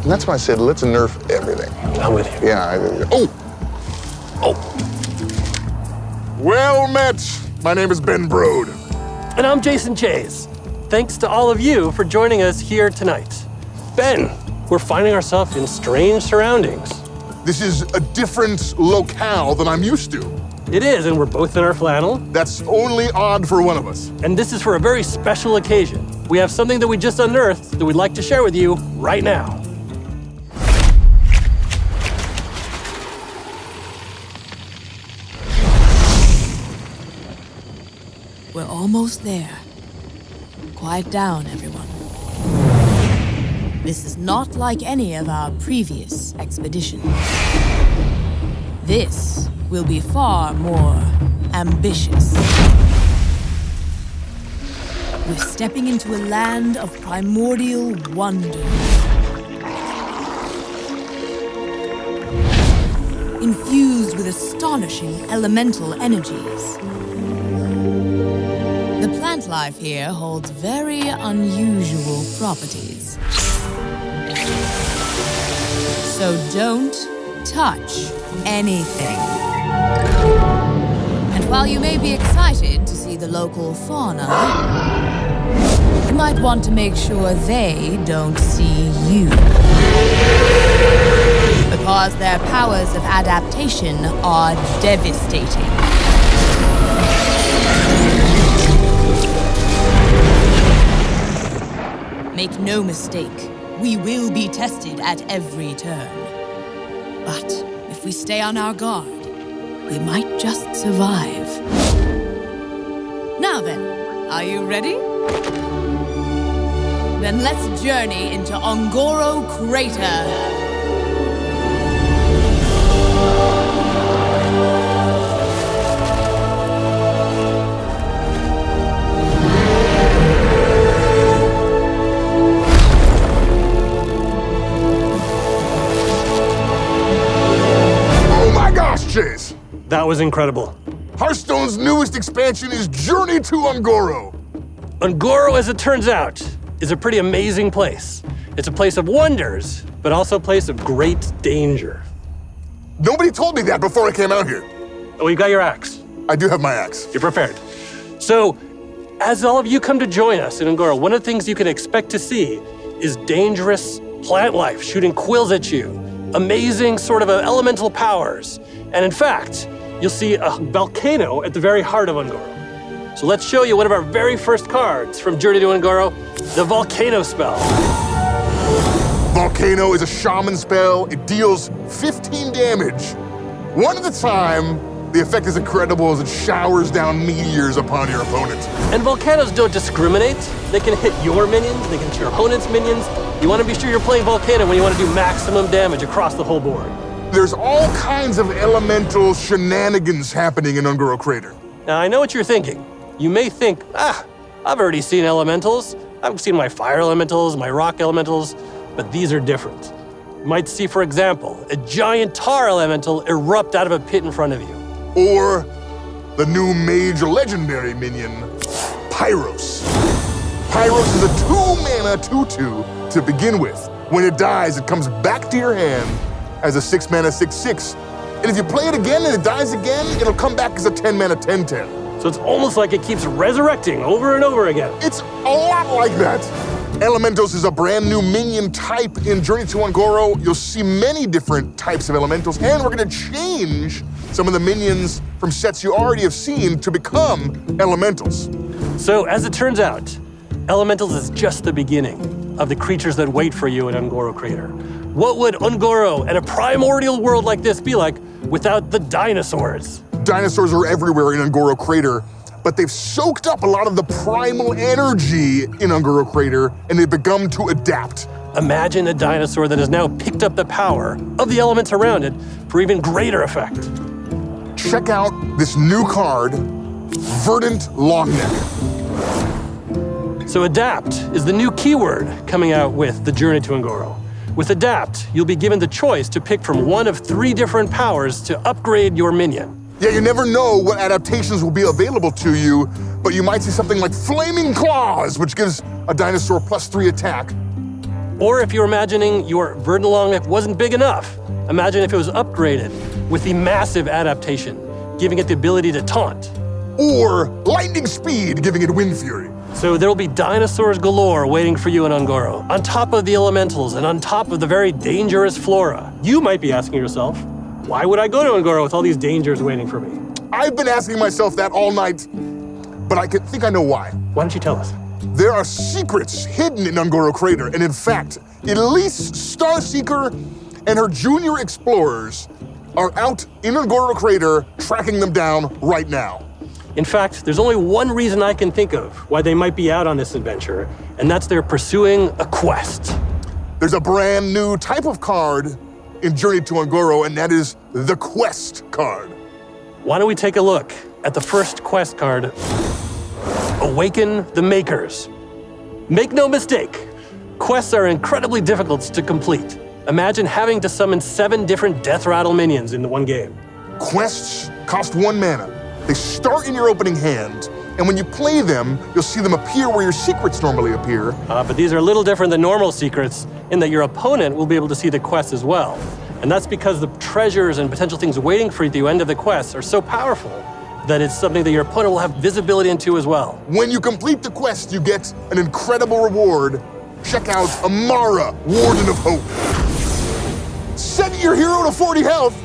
And that's why I said, let's nerf everything. I'm with you. Yeah. Oh! Well met. My name is Ben Brode. And I'm Jason Chase. Thanks to all of you for joining us here tonight. Ben, we're finding ourselves in strange surroundings. This is a different locale than I'm used to. It is, and we're both in our flannel. That's only odd for one of us. And this is for a very special occasion. We have something that we just unearthed that we'd like to share with you right now. We're almost there. Quiet down, everyone. This is not like any of our previous expeditions. This will be far more ambitious. We're stepping into a land of primordial wonder. Infused with astonishing elemental energies. The plant life here holds very unusual properties. So don't touch anything. And while you may be excited to see the local fauna, you might want to make sure they don't see you. Because their powers of adaptation are devastating. Make no mistake, we will be tested at every turn. But if we stay on our guard, we might just survive. Now then, are you ready? Then let's journey into Uнгоро Crater. Chase. That was incredible. Hearthstone's newest expansion is Journey to Uнгоро. Uнгоро, as it turns out, is a pretty amazing place. It's a place of wonders, but also a place of great danger. Nobody told me that before I came out here. Oh, you got your axe. I do have my axe. You're prepared. So, as all of you come to join us in Uнгоро, one of the things you can expect to see is dangerous plant life shooting quills at you, amazing sort of elemental powers. And in fact, you'll see a volcano at the very heart of Uнгоро. So let's show you one of our very first cards from Journey to Uнгоро, the Volcano spell. Volcano is a shaman spell. It deals 15 damage. One at a time, the effect is incredible as it showers down meteors upon your opponent. And volcanoes don't discriminate. They can hit your minions, they can hit your opponent's minions. You want to be sure you're playing Volcano when you want to do maximum damage across the whole board. There's all kinds of elemental shenanigans happening in Uнгоро Crater. Now, I know what you're thinking. You may think, I've already seen elementals. I've seen my fire elementals, my rock elementals, but these are different. You might see, for example, a giant tar elemental erupt out of a pit in front of you. Or the new mage legendary minion, Pyros. Pyros is a 2-mana 2/2 to begin with. When it dies, it comes back to your hand as a 6-mana 6/6. And if you play it again and it dies again, it'll come back as a 10-mana 10/10. So it's almost like it keeps resurrecting over and over again. It's a lot like that. Elementals is a brand new minion type in Journey to Uнгоро. You'll see many different types of elementals, and we're gonna change some of the minions from sets you already have seen to become elementals. So as it turns out, elementals is just the beginning of the creatures that wait for you in Uнгоро Crater. What would Uнгоro and a primordial world like this be like without the dinosaurs? Dinosaurs are everywhere in Uнгоро Crater, but they've soaked up a lot of the primal energy in Uнгоро Crater, and they've begun to adapt. Imagine a dinosaur that has now picked up the power of the elements around it for even greater effect. Check out this new card, Verdant Longneck. So adapt is the new keyword coming out with the Journey to Uнгоро. With adapt, you'll be given the choice to pick from one of 3 different powers to upgrade your minion. Yeah, you never know what adaptations will be available to you, but you might see something like Flaming Claws, which gives a dinosaur +3 attack. Or if you're imagining your Verdenlong wasn't big enough, imagine if it was upgraded with the massive adaptation, giving it the ability to taunt. Or lightning speed, giving it wind fury. So there will be dinosaurs galore waiting for you in Ungoro, on top of the elementals and on top of the very dangerous flora. You might be asking yourself, why would I go to Ungoro with all these dangers waiting for me? I've been asking myself that all night, but I think I know why. Why don't you tell us? There are secrets hidden in Ungoro Crater, and in fact, Elise Starseeker and her junior explorers are out in Ungoro Crater tracking them down right now. In fact, there's only one reason I can think of why they might be out on this adventure, and that's they're pursuing a quest. There's a brand new type of card in Journey to Ungoro, and that is the quest card. Why don't we take a look at the first quest card, Awaken the Makers. Make no mistake, quests are incredibly difficult to complete. Imagine having to summon 7 different death rattle minions in the one game. Quests cost 1 mana. They start in your opening hand, and when you play them, you'll see them appear where your secrets normally appear. But these are a little different than normal secrets in that your opponent will be able to see the quest as well. And that's because the treasures and potential things waiting for you at the end of the quest are so powerful that it's something that your opponent will have visibility into as well. When you complete the quest, you get an incredible reward. Check out Amara, Warden of Hope. Set your hero to 40 health.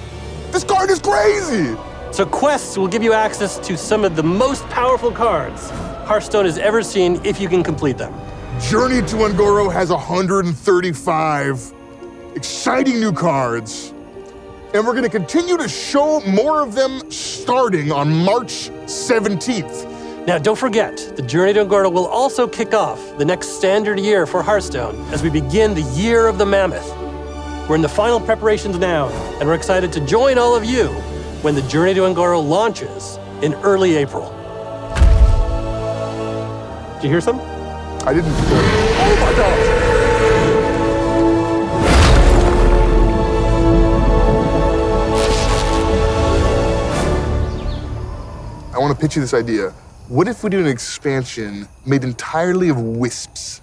This card is crazy. So quests will give you access to some of the most powerful cards Hearthstone has ever seen if you can complete them. Journey to Ungoro has 135 exciting new cards, and we're going to continue to show more of them starting on March 17th. Now, don't forget, the Journey to Ungoro will also kick off the next standard year for Hearthstone as we begin the Year of the Mammoth. We're in the final preparations now, and we're excited to join all of you when the Journey to Ungoro launches in early April. Did you hear something? I didn't. Oh my gosh! I want to pitch you this idea. What if we do an expansion made entirely of wisps?